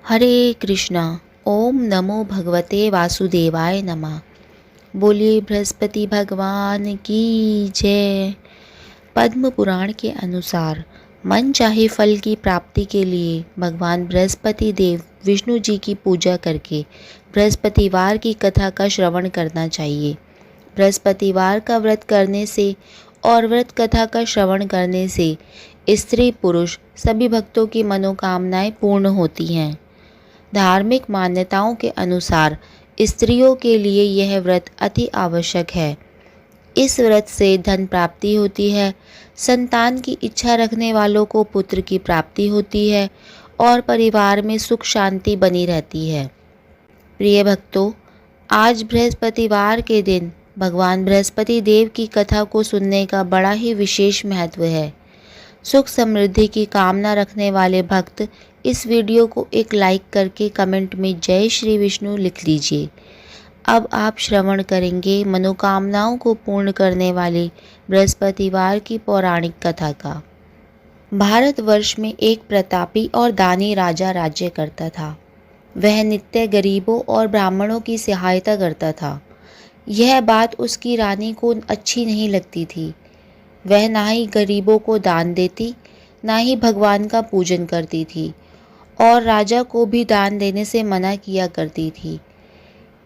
हरे कृष्णा। ओम नमो भगवते वासुदेवाय नमः। बोलिए बृहस्पति भगवान की जय। पद्म पुराण के अनुसार मन चाहे फल की प्राप्ति के लिए भगवान बृहस्पति देव विष्णु जी की पूजा करके बृहस्पतिवार की कथा का श्रवण करना चाहिए। बृहस्पतिवार का व्रत करने से और व्रत कथा का श्रवण करने से स्त्री पुरुष सभी भक्तों की मनोकामनाएं पूर्ण होती हैं। धार्मिक मान्यताओं के अनुसार स्त्रियों के लिए यह व्रत अति आवश्यक है। इस व्रत से धन प्राप्ति होती है, संतान की इच्छा रखने वालों को पुत्र की प्राप्ति होती है और परिवार में सुख शांति बनी रहती है। प्रिय भक्तों, आज बृहस्पतिवार के दिन भगवान बृहस्पति देव की कथा को सुनने का बड़ा ही विशेष महत्व है। सुख समृद्धि की कामना रखने वाले भक्त इस वीडियो को एक लाइक करके कमेंट में जय श्री विष्णु लिख लीजिए। अब आप श्रवण करेंगे मनोकामनाओं को पूर्ण करने वाली बृहस्पतिवार की पौराणिक कथा का। भारतवर्ष में एक प्रतापी और दानी राजा राज्य करता था। वह नित्य गरीबों और ब्राह्मणों की सहायता करता था। यह बात उसकी रानी को अच्छी नहीं लगती थी। वह ना ही गरीबों को दान देती, ना ही भगवान का पूजन करती थी और राजा को भी दान देने से मना किया करती थी।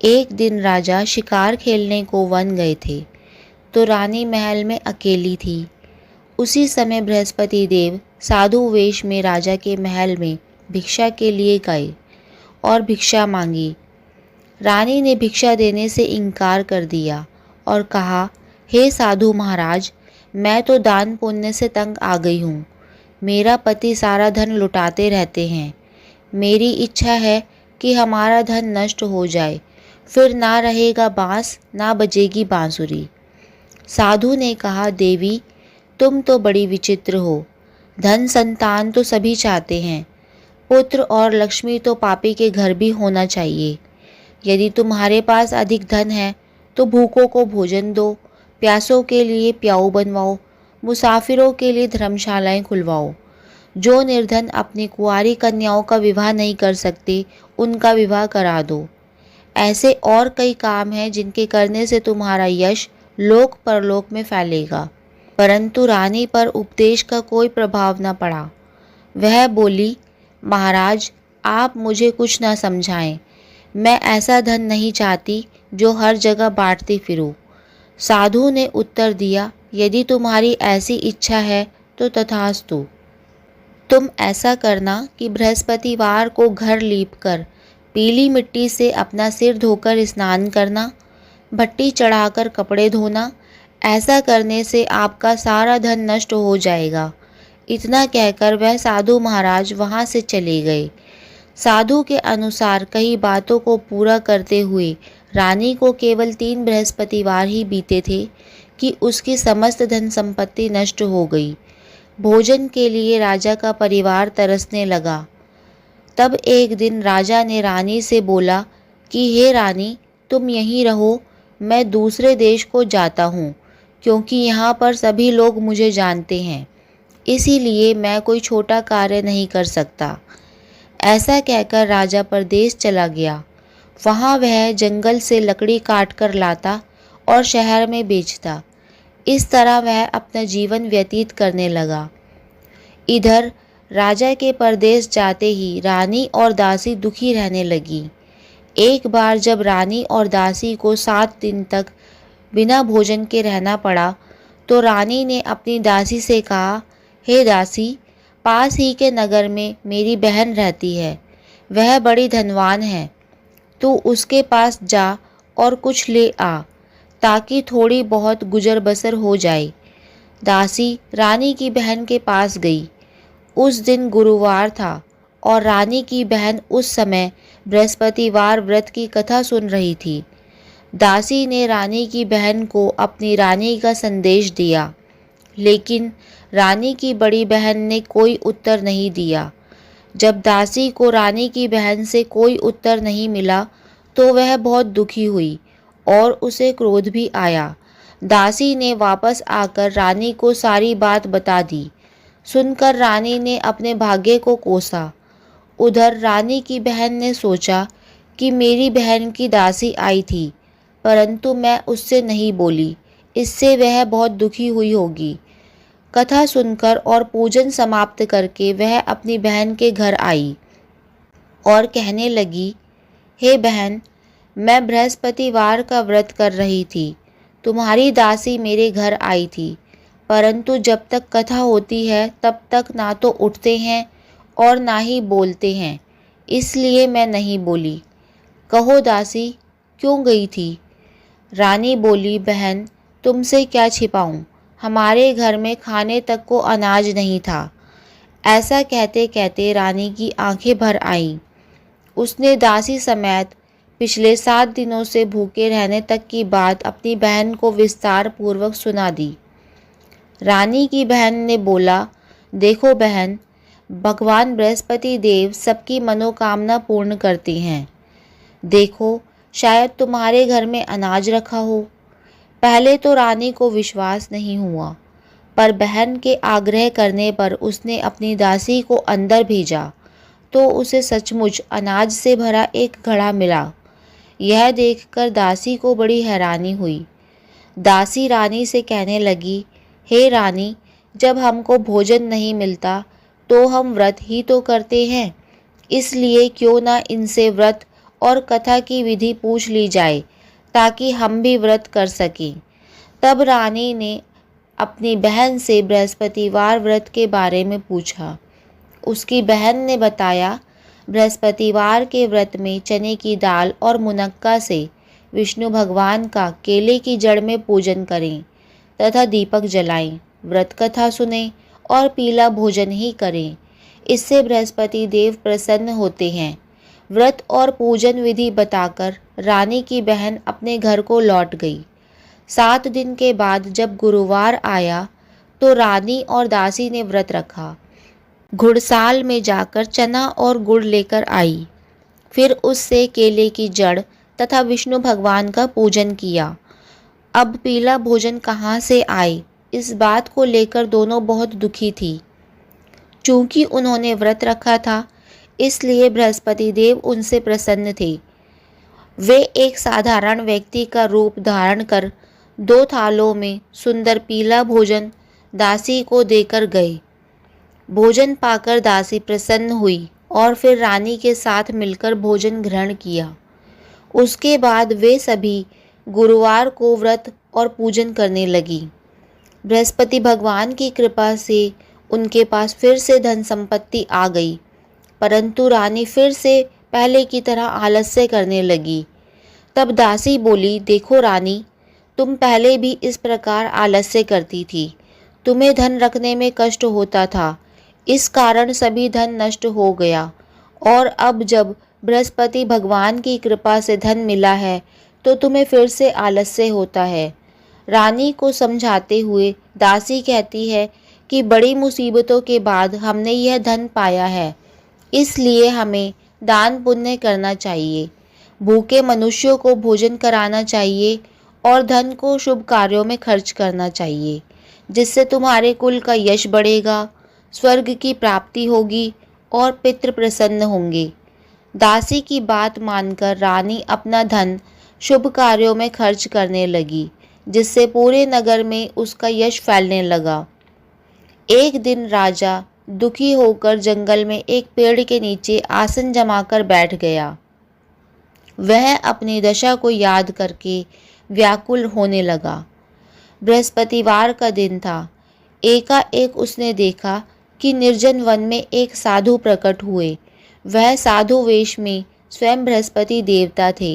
एक दिन राजा शिकार खेलने को वन गए थे, तो रानी महल में अकेली थी। उसी समय बृहस्पति देव साधु वेश में राजा के महल में भिक्षा के लिए गए और भिक्षा मांगी। रानी ने भिक्षा देने से इनकार कर दिया और कहा, हे साधु महाराज, मैं तो दान पुण्य से तंग आ गई हूँ। मेरा पति सारा धन लुटाते रहते हैं। मेरी इच्छा है कि हमारा धन नष्ट हो जाए, फिर ना रहेगा बांस, ना बजेगी बांसुरी। साधु ने कहा, देवी, तुम तो बड़ी विचित्र हो। धन संतान तो सभी चाहते हैं, पुत्र और लक्ष्मी तो पापी के घर भी होना चाहिए। यदि तुम्हारे पास अधिक धन है तो भूखों को भोजन दो, प्यासों के लिए प्याऊ बनवाओ, मुसाफिरों के लिए धर्मशालाएं खुलवाओ। जो निर्धन अपनी कुंवारी कन्याओं का विवाह नहीं कर सकते, उनका विवाह करा दो। ऐसे और कई काम हैं जिनके करने से तुम्हारा यश लोक परलोक में फैलेगा। परंतु रानी पर उपदेश का कोई प्रभाव न पड़ा। वह बोली, महाराज, आप मुझे कुछ न समझाएं। मैं ऐसा धन नहीं चाहती जो हर जगह बांटती फिरूं। साधु ने उत्तर दिया, यदि तुम्हारी ऐसी इच्छा है तो तथास्तु। तुम ऐसा करना कि बृहस्पतिवार को घर लीपकर पीली मिट्टी से अपना सिर धोकर स्नान करना, भट्टी चढ़ाकर कपड़े धोना। ऐसा करने से आपका सारा धन नष्ट हो जाएगा। इतना कहकर वह साधु महाराज वहाँ से चले गए। साधु के अनुसार कई बातों को पूरा करते हुए रानी को केवल 3 बृहस्पतिवार ही बीते थे कि उसकी समस्त धन संपत्ति नष्ट हो गई। भोजन के लिए राजा का परिवार तरसने लगा। तब एक दिन राजा ने रानी से बोला कि हे रानी, तुम यहीं रहो, मैं दूसरे देश को जाता हूँ, क्योंकि यहाँ पर सभी लोग मुझे जानते हैं, इसीलिए मैं कोई छोटा कार्य नहीं कर सकता। ऐसा कहकर राजा परदेश चला गया। वहाँ वह जंगल से लकड़ी काट कर लाता और शहर में बेचता। इस तरह वह अपना जीवन व्यतीत करने लगा। इधर राजा के परदेश जाते ही रानी और दासी दुखी रहने लगी। एक बार जब रानी और दासी को 7 दिन तक बिना भोजन के रहना पड़ा, तो रानी ने अपनी दासी से कहा, हे दासी, पास ही के नगर में मेरी बहन रहती है। वह बड़ी धनवान है। तू उसके पास जा और कुछ ले आ, ताकि थोड़ी बहुत गुजर बसर हो जाए। दासी रानी की बहन के पास गई। उस दिन गुरुवार था और रानी की बहन उस समय बृहस्पतिवार व्रत की कथा सुन रही थी। दासी ने रानी की बहन को अपनी रानी का संदेश दिया, लेकिन रानी की बड़ी बहन ने कोई उत्तर नहीं दिया। जब दासी को रानी की बहन से कोई उत्तर नहीं मिला तो वह बहुत दुखी हुई और उसे क्रोध भी आया। दासी ने वापस आकर रानी को सारी बात बता दी। सुनकर रानी ने अपने भाग्य को कोसा उधर रानी की बहन ने सोचा कि मेरी बहन की दासी आई थी, परंतु मैं उससे नहीं बोली, इससे वह बहुत दुखी हुई होगी। कथा सुनकर और पूजन समाप्त करके वह अपनी बहन के घर आई और कहने लगी, हे बहन, मैं बृहस्पतिवार का व्रत कर रही थी। तुम्हारी दासी मेरे घर आई थी, परंतु जब तक कथा होती है तब तक ना तो उठते हैं और ना ही बोलते हैं, इसलिए मैं नहीं बोली। कहो दासी, क्यों गई थी? रानी बोली, बहन, तुमसे क्या छिपाऊं, हमारे घर में खाने तक को अनाज नहीं था। ऐसा कहते कहते रानी की आंखें भर आईं। उसने दासी समेत पिछले 7 दिनों से भूखे रहने तक की बात अपनी बहन को विस्तार पूर्वक सुना दी। रानी की बहन ने बोला, देखो बहन, भगवान बृहस्पति देव सबकी मनोकामना पूर्ण करते हैं। देखो, शायद तुम्हारे घर में अनाज रखा हो। पहले तो रानी को विश्वास नहीं हुआ, पर बहन के आग्रह करने पर उसने अपनी दासी को अंदर भेजा तो उसे सचमुच अनाज से भरा एक घड़ा मिला। यह देखकर दासी को बड़ी हैरानी हुई। दासी रानी से कहने लगी, हे रानी, जब हमको भोजन नहीं मिलता तो हम व्रत ही तो करते हैं, इसलिए क्यों ना इनसे व्रत और कथा की विधि पूछ ली जाए ताकि हम भी व्रत कर सकें। तब रानी ने अपनी बहन से बृहस्पतिवार व्रत के बारे में पूछा। उसकी बहन ने बताया, बृहस्पतिवार के व्रत में चने की दाल और मुनक्का से विष्णु भगवान का केले की जड़ में पूजन करें तथा दीपक जलाएं, व्रत कथा सुनें और पीला भोजन ही करें। इससे बृहस्पति देव प्रसन्न होते हैं। व्रत और पूजन विधि बताकर रानी की बहन अपने घर को लौट गई। 7 दिन के बाद जब गुरुवार आया तो रानी और दासी ने व्रत रखा। घुड़साल में जाकर चना और गुड़ लेकर आई। फिर उससे केले की जड़ तथा विष्णु भगवान का पूजन किया। अब पीला भोजन कहाँ से आए, इस बात को लेकर दोनों बहुत दुखी थी। चूंकि उन्होंने व्रत रखा था, इसलिए बृहस्पति देव उनसे प्रसन्न थे। वे एक साधारण व्यक्ति का रूप धारण कर 2 थालों में सुंदर पीला भोजन दासी को देकर गए। भोजन पाकर दासी प्रसन्न हुई और फिर रानी के साथ मिलकर भोजन ग्रहण किया। उसके बाद वे सभी गुरुवार को व्रत और पूजन करने लगी। बृहस्पति भगवान की कृपा से उनके पास फिर से धन संपत्ति आ गई, परंतु रानी फिर से पहले की तरह आलस्य करने लगी। तब दासी बोली, देखो रानी, तुम पहले भी इस प्रकार आलस्य करती थी। तुम्हें धन रखने में कष्ट होता था, इस कारण सभी धन नष्ट हो गया, और अब जब बृहस्पति भगवान की कृपा से धन मिला है तो तुम्हें फिर से आलस्य होता है। रानी को समझाते हुए दासी कहती है कि बड़ी मुसीबतों के बाद हमने यह धन पाया है, इसलिए हमें दान पुण्य करना चाहिए, भूखे मनुष्यों को भोजन कराना चाहिए और धन को शुभ कार्यों में खर्च करना चाहिए, जिससे तुम्हारे कुल का यश बढ़ेगा, स्वर्ग की प्राप्ति होगी और पितृ प्रसन्न होंगे। दासी की बात मानकर रानी अपना धन शुभ कार्यों में खर्च करने लगी, जिससे पूरे नगर में उसका यश फैलने लगा। एक दिन राजा दुखी होकर जंगल में एक पेड़ के नीचे आसन जमाकर बैठ गया। वह अपनी दशा को याद करके व्याकुल होने लगा। बृहस्पतिवार का दिन था। एकाएक उसने देखा कि निर्जन वन में एक साधु प्रकट हुए। वह साधु वेश में स्वयं बृहस्पति देवता थे।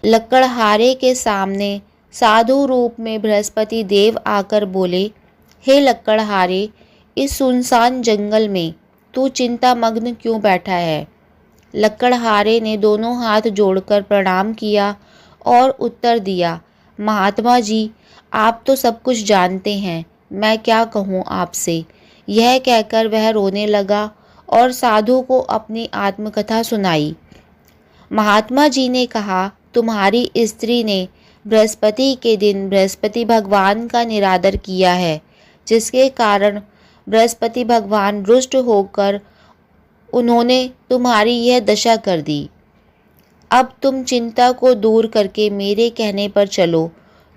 लकड़हारे के सामने साधु रूप में बृहस्पति देव आकर बोले, हे लकड़हारे, इस सुनसान जंगल में तू चिंतामग्न क्यों बैठा है? लकड़हारे ने दोनों हाथ जोड़कर प्रणाम किया और उत्तर दिया, महात्मा जी, आप तो सब कुछ जानते हैं, मैं क्या कहूँ आपसे। यह कहकर वह रोने लगा और साधु को अपनी आत्मकथा सुनाई। महात्मा जी ने कहा, तुम्हारी स्त्री ने बृहस्पति के दिन बृहस्पति भगवान का निरादर किया है, जिसके कारण बृहस्पति भगवान रुष्ट होकर उन्होंने तुम्हारी यह दशा कर दी। अब तुम चिंता को दूर करके मेरे कहने पर चलो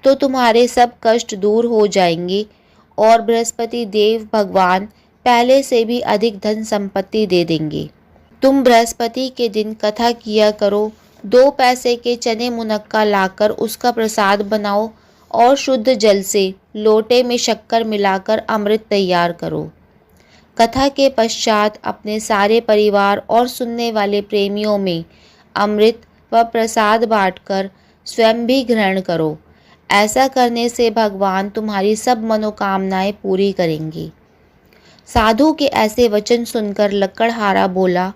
तो तुम्हारे सब कष्ट दूर हो जाएंगे और बृहस्पति देव भगवान पहले से भी अधिक धन संपत्ति दे देंगे। तुम बृहस्पति के दिन कथा किया करो, 2 पैसे के चने मुनक्का लाकर उसका प्रसाद बनाओ और शुद्ध जल से लोटे में शक्कर मिलाकर अमृत तैयार करो। कथा के पश्चात अपने सारे परिवार और सुनने वाले प्रेमियों में अमृत व प्रसाद बांटकर स्वयं भी ग्रहण करो। ऐसा करने से भगवान तुम्हारी सब मनोकामनाएं पूरी करेंगे। साधु के ऐसे वचन सुनकर लकड़हारा बोला,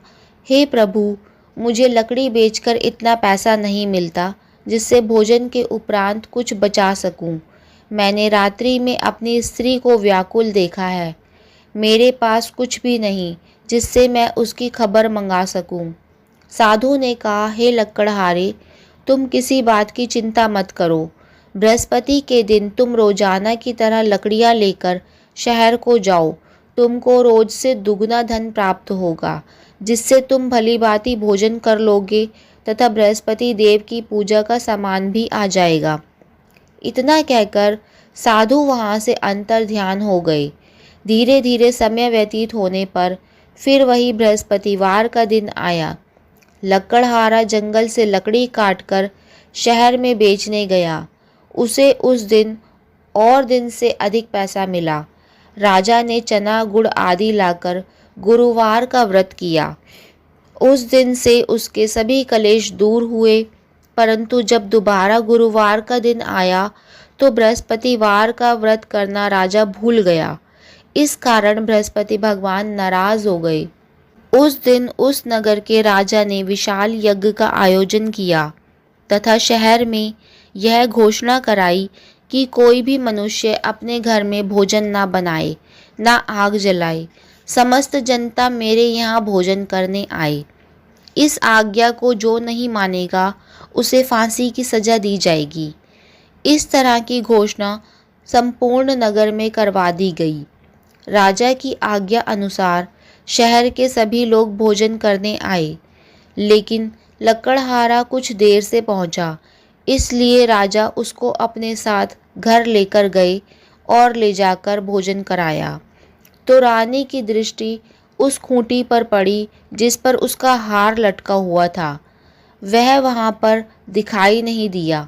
हे प्रभु, मुझे लकड़ी बेचकर इतना पैसा नहीं मिलता जिससे भोजन के उपरांत कुछ बचा सकूं। मैंने रात्रि में अपनी स्त्री को व्याकुल देखा है। मेरे पास कुछ भी नहीं जिससे मैं उसकी खबर मंगा सकूं। साधु ने कहा, हे लकड़हारे, तुम किसी बात की चिंता मत करो। बृहस्पति के दिन तुम रोजाना की तरह लकड़ियां लेकर शहर को जाओ। तुमको रोज से दुगना धन प्राप्त होगा, जिससे तुम भलीभांति भोजन कर लोगे तथा बृहस्पति देव की पूजा का सामान भी आ जाएगा। इतना कहकर साधु वहाँ से अंतर ध्यान हो गए। धीरे धीरे समय व्यतीत होने पर फिर वही बृहस्पतिवार का दिन आया। लकड़हारा जंगल से लकड़ी काटकर शहर में बेचने गया। उसे उस दिन और दिन से अधिक पैसा मिला। राजा ने चना गुड़ आदि लाकर गुरुवार का व्रत किया। उस दिन से उसके सभी कलेश दूर हुए। परंतु जब दोबारा गुरुवार का दिन आया तो बृहस्पतिवार का व्रत करना राजा भूल गया। इस कारण बृहस्पति भगवान नाराज हो गए। उस दिन उस नगर के राजा ने विशाल यज्ञ का आयोजन किया तथा शहर में यह घोषणा कराई कि कोई भी मनुष्य अपने घर में भोजन ना बनाए, ना आग जलाए। समस्त जनता मेरे यहाँ भोजन करने आए। इस आज्ञा को जो नहीं मानेगा उसे फांसी की सजा दी जाएगी। इस तरह की घोषणा संपूर्ण नगर में करवा दी गई। राजा की आज्ञा अनुसार शहर के सभी लोग भोजन करने आए, लेकिन लकड़हारा कुछ देर से पहुंचा, इसलिए राजा उसको अपने साथ घर लेकर गए और ले जाकर भोजन कराया। तो रानी की दृष्टि उस खूंटी पर पड़ी जिस पर उसका हार लटका हुआ था। वह वहाँ पर दिखाई नहीं दिया।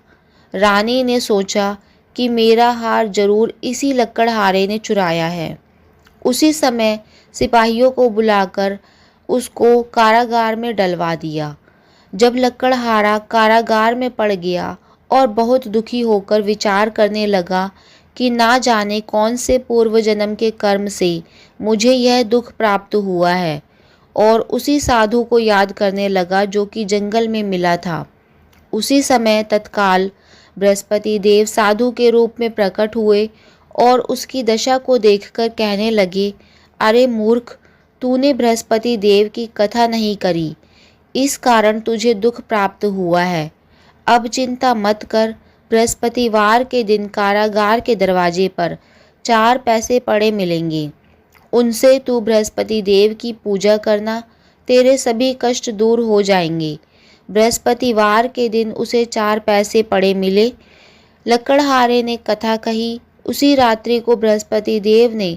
रानी ने सोचा कि मेरा हार जरूर इसी लकड़हारे ने चुराया है। उसी समय सिपाहियों को बुलाकर उसको कारागार में डलवा दिया। जब लकड़हारा कारागार में पड़ गया और बहुत दुखी होकर विचार करने लगा कि ना जाने कौन से पूर्व जन्म के कर्म से मुझे यह दुख प्राप्त हुआ है, और उसी साधु को याद करने लगा जो कि जंगल में मिला था। उसी समय तत्काल बृहस्पति देव साधु के रूप में प्रकट हुए और उसकी दशा को देखकर कहने लगे, अरे मूर्ख, तूने बृहस्पति देव की कथा नहीं करी, इस कारण तुझे दुख प्राप्त हुआ है। अब चिंता मत कर। बृहस्पतिवार के दिन कारागार के दरवाजे पर 4 पैसे पड़े मिलेंगे। उनसे तू बृहस्पति देव की पूजा करना, तेरे सभी कष्ट दूर हो जाएंगे। बृहस्पतिवार के दिन उसे 4 पैसे पड़े मिले। लकड़हारे ने कथा कही। उसी रात्रि को बृहस्पति देव ने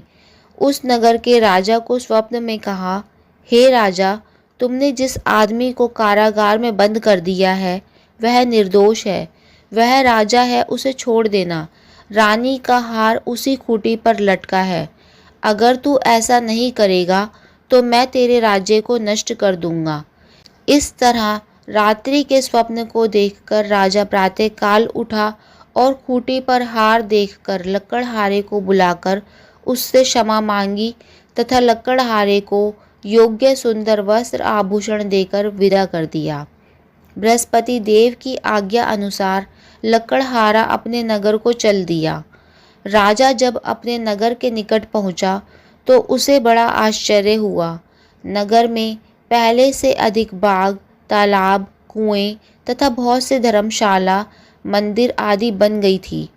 उस नगर के राजा को स्वप्न में कहा, हे राजा, तुमने जिस आदमी को कारागार में बंद कर दिया है वह निर्दोष है। वह राजा है, उसे छोड़ देना। रानी का हार उसी खूंटी पर लटका है। अगर तू ऐसा नहीं करेगा तो मैं तेरे राज्य को नष्ट कर दूंगा। इस तरह रात्रि के स्वप्न को देखकर राजा प्रातःकाल उठा और खूंटी पर हार देखकर लकड़हारे को बुलाकर उससे क्षमा मांगी तथा लकड़हारे को योग्य सुंदर वस्त्र आभूषण देकर विदा कर दिया। बृहस्पति देव की आज्ञा अनुसार लकड़हारा अपने नगर को चल दिया। राजा जब अपने नगर के निकट पहुंचा तो उसे बड़ा आश्चर्य हुआ। नगर में पहले से अधिक बाग, तालाब, कुएं तथा बहुत से धर्मशाला, मंदिर आदि बन गई थी।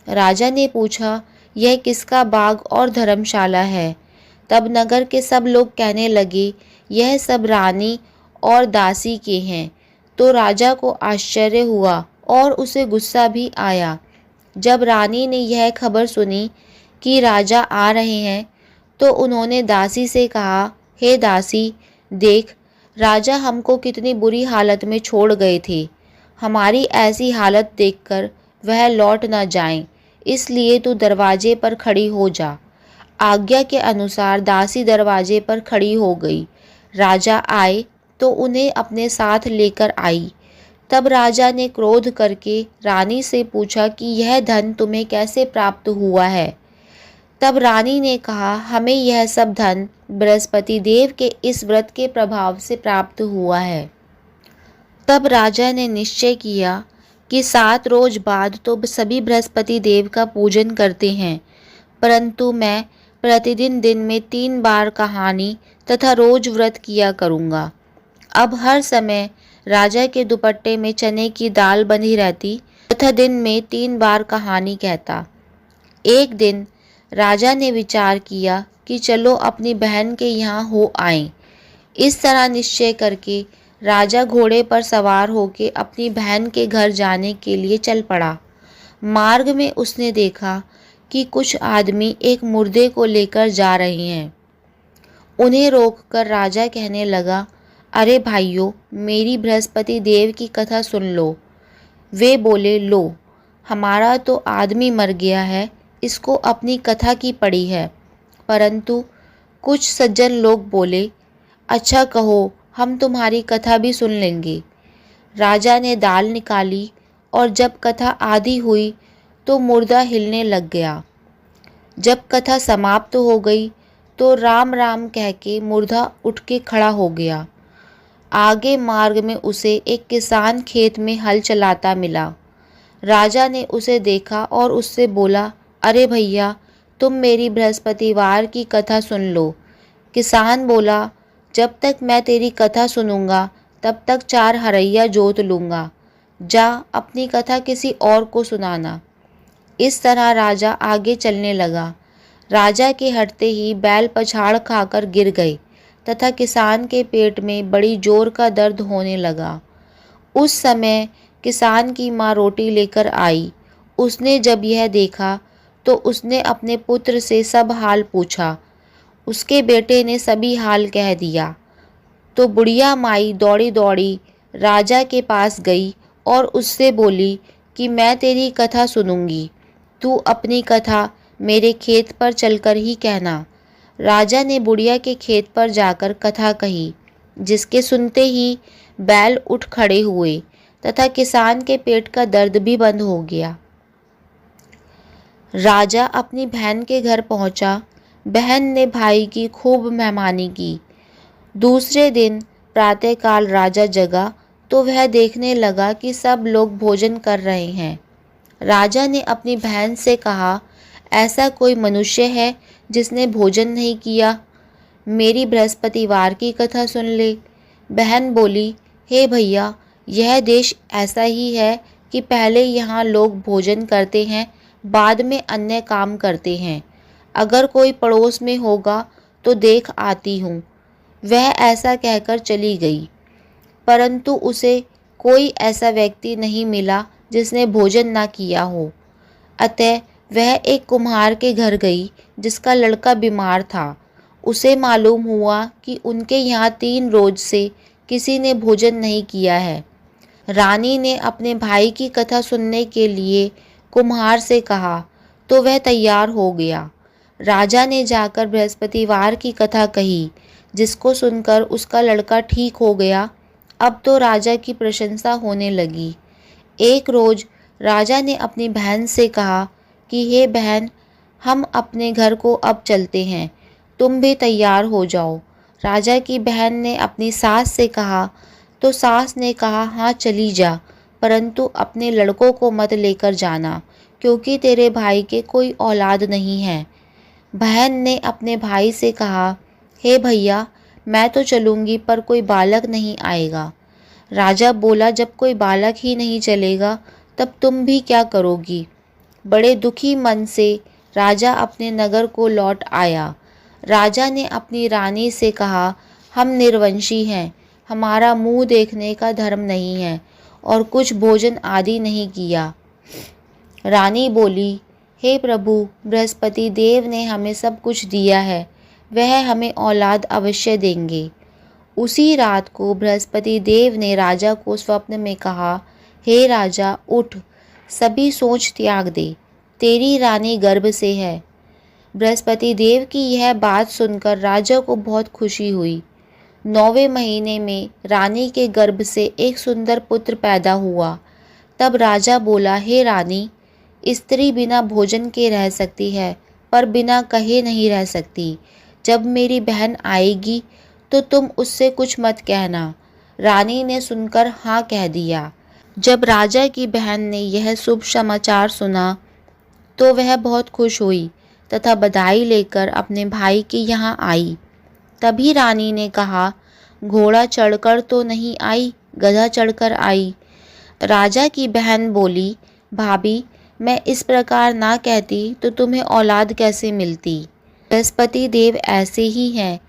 राजा ने पूछा, यह किसका बाग और धर्मशाला है? तब नगर के सब लोग कहने लगे यह सब रानी और दासी के हैं। तो राजा को आश्चर्य हुआ और उसे गुस्सा भी आया। जब रानी ने यह खबर सुनी कि राजा आ रहे हैं, तो उन्होंने दासी से कहा, हे दासी, देख, राजा हमको कितनी बुरी हालत में छोड़ गए थे। हमारी ऐसी हालत देखकर वह लौट न जाएं, इसलिए तू दरवाजे पर खड़ी हो जा। आज्ञा के अनुसार दासी दरवाजे पर खड़ी हो गई। राजा आए तो उन्हें अपने साथ लेकर आई। तब राजा ने क्रोध करके रानी से पूछा कि यह धन तुम्हें कैसे प्राप्त हुआ है। तब रानी ने कहा, हमें यह सब धन बृहस्पति देव के इस व्रत के प्रभाव से प्राप्त हुआ है। तब राजा ने निश्चय किया कि 7 रोज बाद तो सभी बृहस्पति देव का पूजन करते हैं, परंतु मैं प्रतिदिन दिन में 3 बार कहानी तथा रोज व्रत किया करूँगा। अब हर समय राजा के दुपट्टे में चने की दाल बंधी रहती तथा दिन में 3 बार कहानी कहता। एक दिन राजा ने विचार किया कि चलो अपनी बहन के यहाँ हो आएं। इस तरह निश्चय करके राजा घोड़े पर सवार होकर अपनी बहन के घर जाने के लिए चल पड़ा। मार्ग में उसने देखा कि कुछ आदमी एक मुर्दे को लेकर जा रहे हैं। उन्हें रोककर राजा कहने लगा, अरे भाइयों, मेरी बृहस्पति देव की कथा सुन लो। वे बोले, लो, हमारा तो आदमी मर गया है, इसको अपनी कथा की पड़ी है। परंतु कुछ सज्जन लोग बोले, अच्छा कहो, हम तुम्हारी कथा भी सुन लेंगे। राजा ने दाल निकाली और जब कथा आधी हुई तो मुर्दा हिलने लग गया। जब कथा समाप्त हो गई तो राम राम कह के मुर्दा उठ के खड़ा हो गया। आगे मार्ग में उसे एक किसान खेत में हल चलाता मिला। राजा ने उसे देखा और उससे बोला, अरे भैया, तुम मेरी बृहस्पतिवार की कथा सुन लो। किसान बोला, जब तक मैं तेरी कथा सुनूंगा तब तक 4 हरैया जोत लूँगा। जा अपनी कथा किसी और को सुनाना। इस तरह राजा आगे चलने लगा। राजा के हटते ही बैल पछाड़ खाकर गिर गए तथा किसान के पेट में बड़ी जोर का दर्द होने लगा। उस समय किसान की माँ रोटी लेकर आई। उसने जब यह देखा तो उसने अपने पुत्र से सब हाल पूछा। उसके बेटे ने सभी हाल कह दिया। तो बुढ़िया माई दौड़ी दौड़ी राजा के पास गई और उससे बोली कि मैं तेरी कथा सुनूंगी, तू अपनी कथा मेरे खेत पर चलकर ही कहना। राजा ने बुढ़िया के खेत पर जाकर कथा कही, जिसके सुनते ही बैल उठ खड़े हुए तथा किसान के पेट का दर्द भी बंद हो गया। राजा अपनी बहन के घर पहुंचा। बहन ने भाई की खूब मेहमानी की। दूसरे दिन प्रातःकाल राजा जगा तो वह देखने लगा कि सब लोग भोजन कर रहे हैं। राजा ने अपनी बहन से कहा, ऐसा कोई मनुष्य है जिसने भोजन नहीं किया? मेरी बृहस्पतिवार की कथा सुन ले। बहन बोली, हे भैया, यह देश ऐसा ही है कि पहले यहाँ लोग भोजन करते हैं, बाद में अन्य काम करते हैं। अगर कोई पड़ोस में होगा तो देख आती हूँ। वह ऐसा कहकर चली गई, परंतु उसे कोई ऐसा व्यक्ति नहीं मिला जिसने भोजन ना किया हो। अतः वह एक कुम्हार के घर गई जिसका लड़का बीमार था। उसे मालूम हुआ कि उनके यहाँ 3 रोज से किसी ने भोजन नहीं किया है। रानी ने अपने भाई की कथा सुनने के लिए कुम्हार से कहा तो वह तैयार हो गया। राजा ने जाकर बृहस्पतिवार की कथा कही, जिसको सुनकर उसका लड़का ठीक हो गया। अब तो राजा की प्रशंसा होने लगी। एक रोज राजा ने अपनी बहन से कहा कि हे बहन, हम अपने घर को अब चलते हैं, तुम भी तैयार हो जाओ। राजा की बहन ने अपनी सास से कहा तो सास ने कहा, हाँ चली जा, परंतु अपने लड़कों को मत लेकर जाना, क्योंकि तेरे भाई के कोई औलाद नहीं है। बहन ने अपने भाई से कहा, हे भैया, मैं तो चलूँगी पर कोई बालक नहीं आएगा। राजा बोला, जब कोई बालक ही नहीं चलेगा तब तुम भी क्या करोगी? बड़े दुखी मन से राजा अपने नगर को लौट आया। राजा ने अपनी रानी से कहा, हम निर्वंशी हैं, हमारा मुंह देखने का धर्म नहीं है और कुछ भोजन आदि नहीं किया। रानी बोली, हे प्रभु, बृहस्पति देव ने हमें सब कुछ दिया है, वह हमें औलाद अवश्य देंगे। उसी रात को बृहस्पति देव ने राजा को स्वप्न में कहा, हे राजा, उठ, सभी सोच त्याग दे, तेरी रानी गर्भ से है। बृहस्पति देव की यह बात सुनकर राजा को बहुत खुशी हुई। 9वें महीने में रानी के गर्भ से एक सुंदर पुत्र पैदा हुआ। तब राजा बोला, हे रानी, स्त्री बिना भोजन के रह सकती है, पर बिना कहे नहीं रह सकती। जब मेरी बहन आएगी तो तुम उससे कुछ मत कहना। रानी ने सुनकर हाँ कह दिया। जब राजा की बहन ने यह शुभ समाचार सुना तो वह बहुत खुश हुई तथा बधाई लेकर अपने भाई के यहाँ आई। तभी रानी ने कहा, घोड़ा चढ़कर तो नहीं आई, गधा चढ़कर आई। राजा की बहन बोली, भाभी, मैं इस प्रकार ना कहती तो तुम्हें औलाद कैसे मिलती। बृहस्पति देव ऐसे ही हैं,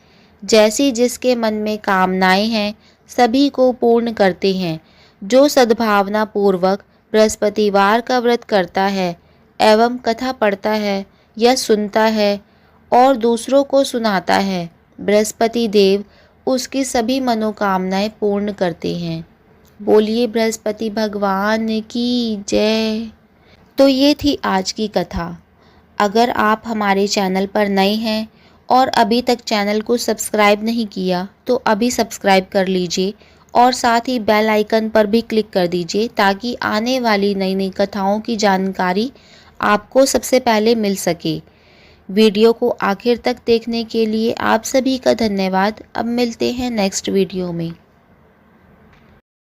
जैसी जिसके मन में कामनाएं हैं सभी को पूर्ण करते हैं। जो सद्भावना पूर्वक बृहस्पतिवार का व्रत करता है एवं कथा पढ़ता है या सुनता है और दूसरों को सुनाता है, बृहस्पति देव उसकी सभी मनोकामनाएं पूर्ण करते हैं। बोलिए बृहस्पति भगवान की जय। तो ये थी आज की कथा। अगर आप हमारे चैनल पर नए हैं और अभी तक चैनल को सब्सक्राइब नहीं किया तो अभी सब्सक्राइब कर लीजिए और साथ ही बेल आइकन पर भी क्लिक कर दीजिए ताकि आने वाली नई नई कथाओं की जानकारी आपको सबसे पहले मिल सके। वीडियो को आखिर तक देखने के लिए आप सभी का धन्यवाद। अब मिलते हैं नेक्स्ट वीडियो में।